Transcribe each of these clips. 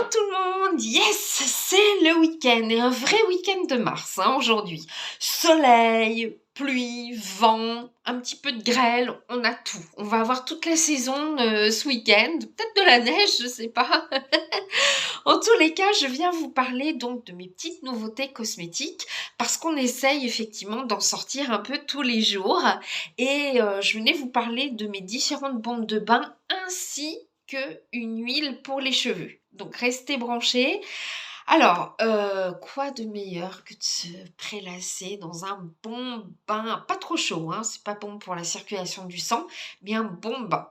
tout le monde, yes, c'est le week-end et un vrai week-end de mars aujourd'hui. Soleil, pluie, vent, un petit peu de grêle, on a tout. On va avoir toute la saison ce week-end, peut-être de la neige, je sais pas. En tous les cas, je viens vous parler donc de mes petites nouveautés cosmétiques parce qu'on essaye effectivement d'en sortir un peu tous les jours et je venais vous parler de mes différentes bombes de bain ainsi que une huile pour les cheveux. Donc restez branchés. Alors, quoi de meilleur que de se prélasser dans un bon bain, pas trop chaud, hein, c'est pas bon pour la circulation du sang, mais un bon bain.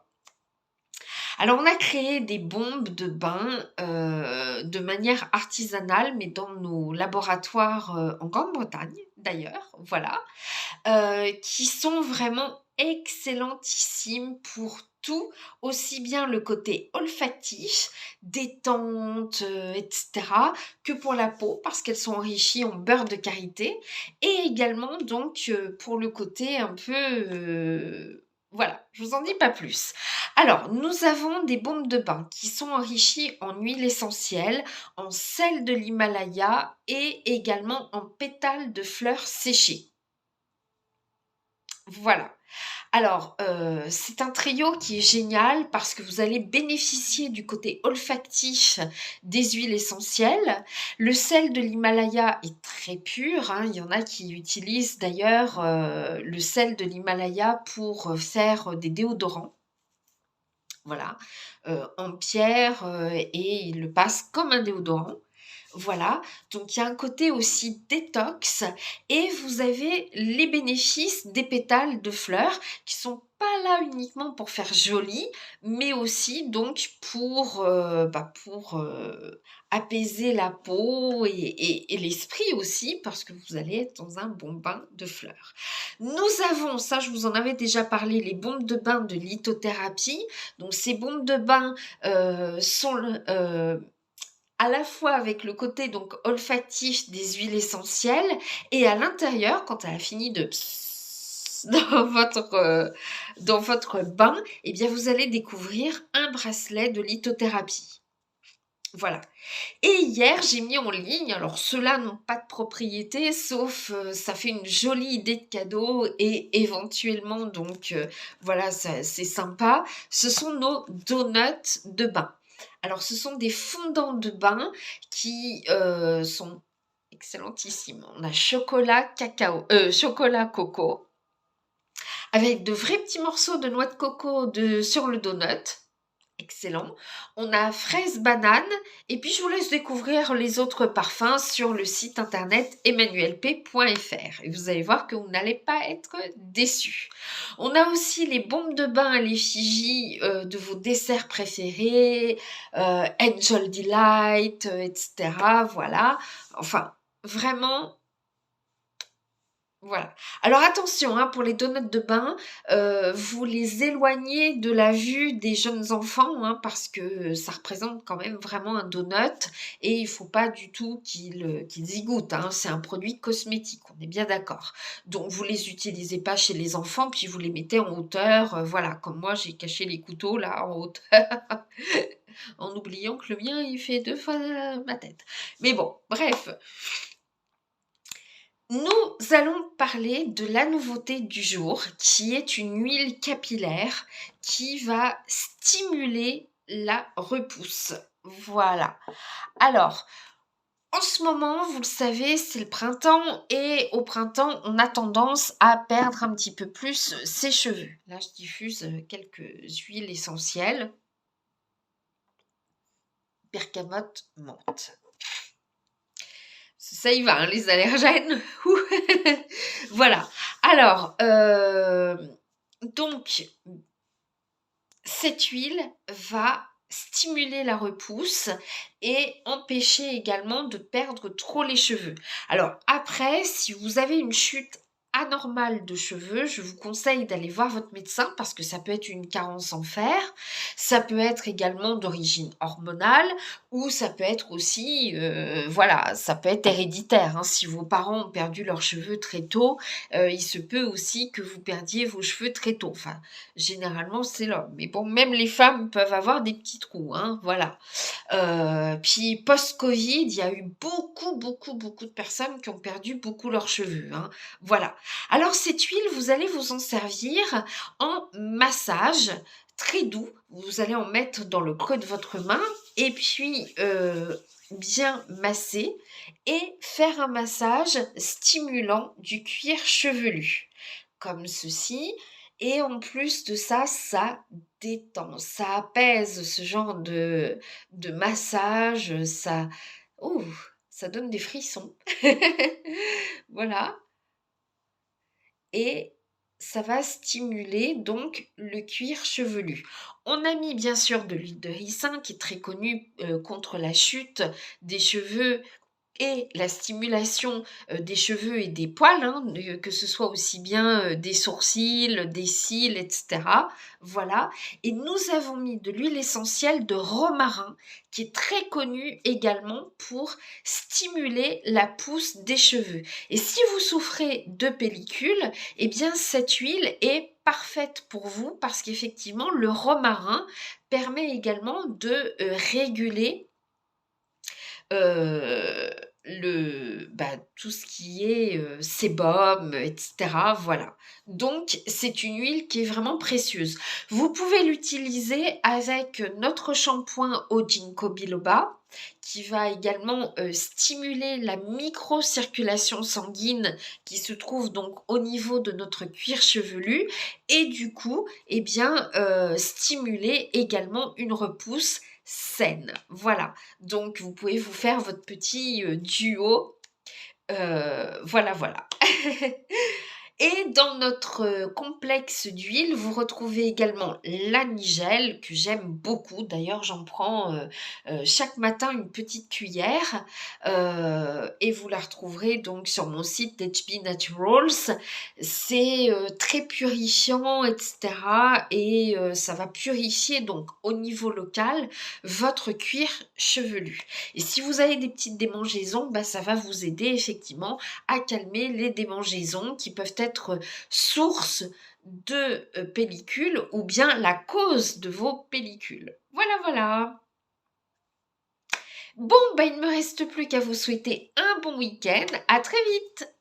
Alors, on a créé des bombes de bain de manière artisanale, mais dans nos laboratoires en Grande-Bretagne, d'ailleurs, voilà, qui sont vraiment excellentissimes pour tout, aussi bien le côté olfactif, détente, etc., que pour la peau, parce qu'elles sont enrichies en beurre de karité, et également donc pour le côté un peu... voilà, je vous en dis pas plus. Alors, nous avons des bombes de bain qui sont enrichies en huile essentielle, en sel de l'Himalaya et également en pétales de fleurs séchées. Voilà. Alors, c'est un trio qui est génial parce que vous allez bénéficier du côté olfactif des huiles essentielles. Le sel de l'Himalaya est très pur, hein. Il y en a qui utilisent d'ailleurs le sel de l'Himalaya pour faire des déodorants. Voilà, en pierre et ils le passent comme un déodorant. Voilà, donc il y a un côté aussi détox et vous avez les bénéfices des pétales de fleurs qui sont pas là uniquement pour faire joli, mais aussi donc pour apaiser la peau et l'esprit aussi parce que vous allez être dans un bon bain de fleurs. Nous avons, ça je vous en avais déjà parlé, les bombes de bain de lithothérapie. Donc ces bombes de bain sont à la fois avec le côté donc olfactif des huiles essentielles et à l'intérieur, quand elle a fini de dans votre bain, eh bien vous allez découvrir un bracelet de lithothérapie. Voilà. Et hier, j'ai mis en ligne, alors ceux-là n'ont pas de propriété, sauf ça fait une jolie idée de cadeau et éventuellement, donc voilà, c'est sympa. Ce sont nos donuts de bain. Alors, ce sont des fondants de bain qui sont excellentissimes. On a chocolat coco, avec de vrais petits morceaux de noix de coco sur le donut. Excellent. On a fraise banane et puis je vous laisse découvrir les autres parfums sur le site internet emmanuelp.fr et vous allez voir que vous n'allez pas être déçus. On a aussi les bombes de bain à l'effigie de vos desserts préférés, Angel Delight, etc. Voilà. Enfin, vraiment voilà. Alors attention, hein, pour les donuts de bain, vous les éloignez de la vue des jeunes enfants, hein, parce que ça représente quand même vraiment un donut et il faut pas du tout qu'ils y goûtent, hein. C'est un produit cosmétique, on est bien d'accord. Donc vous les utilisez pas chez les enfants, puis vous les mettez en hauteur, voilà, comme moi j'ai caché les couteaux là en hauteur, en oubliant que le mien il fait 2 fois ma tête. Mais bon, bref. Nous allons parler de la nouveauté du jour, qui est une huile capillaire qui va stimuler la repousse. Voilà. Alors, en ce moment, vous le savez, c'est le printemps et au printemps, on a tendance à perdre un petit peu plus ses cheveux. Là, je diffuse quelques huiles essentielles. Bergamote, menthe. Ça y va, hein, les allergènes. Voilà. Alors, donc, cette huile va stimuler la repousse et empêcher également de perdre trop les cheveux. Alors après, si vous avez une chute anormale de cheveux, je vous conseille d'aller voir votre médecin parce que ça peut être une carence en fer, ça peut être également d'origine hormonale ou ça peut être aussi, voilà, ça peut être héréditaire, hein. Si vos parents ont perdu leurs cheveux très tôt, il se peut aussi que vous perdiez vos cheveux très tôt. Enfin, généralement, c'est l'homme. Mais bon, même les femmes peuvent avoir des petits trous, hein, voilà. Puis post-Covid, il y a eu beaucoup, beaucoup, beaucoup de personnes qui ont perdu beaucoup leurs cheveux, hein. Voilà. Alors cette huile, vous allez vous en servir en massage très doux. Vous allez en mettre dans le creux de votre main et puis bien masser et faire un massage stimulant du cuir chevelu, comme ceci. Et en plus de ça, ça détend, ça apaise ce genre de massage, ouh, ça donne des frissons. Voilà. Et ça va stimuler donc le cuir chevelu. On a mis bien sûr de l'huile de ricin qui est très connue contre la chute des cheveux et la stimulation des cheveux et des poils, hein, que ce soit aussi bien des sourcils, des cils, etc. Voilà. Et nous avons mis de l'huile essentielle de romarin, qui est très connue également pour stimuler la pousse des cheveux. Et si vous souffrez de pellicule, eh bien cette huile est parfaite pour vous parce qu'effectivement le romarin permet également de réguler euh, tout ce qui est sébum, etc. Voilà. Donc, c'est une huile qui est vraiment précieuse. Vous pouvez l'utiliser avec notre shampoing au ginkgo biloba, qui va également stimuler la microcirculation sanguine qui se trouve donc au niveau de notre cuir chevelu et du coup, eh bien, stimuler également une repousse saine. Voilà. Donc, vous pouvez vous faire votre petit duo. Voilà, voilà. Et dans notre complexe d'huile, vous retrouvez également la nigelle, que j'aime beaucoup. D'ailleurs, j'en prends chaque matin une petite cuillère. Et vous la retrouverez donc sur mon site d'HB Naturals. C'est très purifiant, etc. Et ça va purifier donc au niveau local votre cuir chevelu. Et si vous avez des petites démangeaisons, ça va vous aider effectivement à calmer les démangeaisons qui peuvent être source de pellicules ou bien la cause de vos pellicules. Voilà, voilà. Bon, il ne me reste plus qu'à vous souhaiter un bon week-end. À très vite.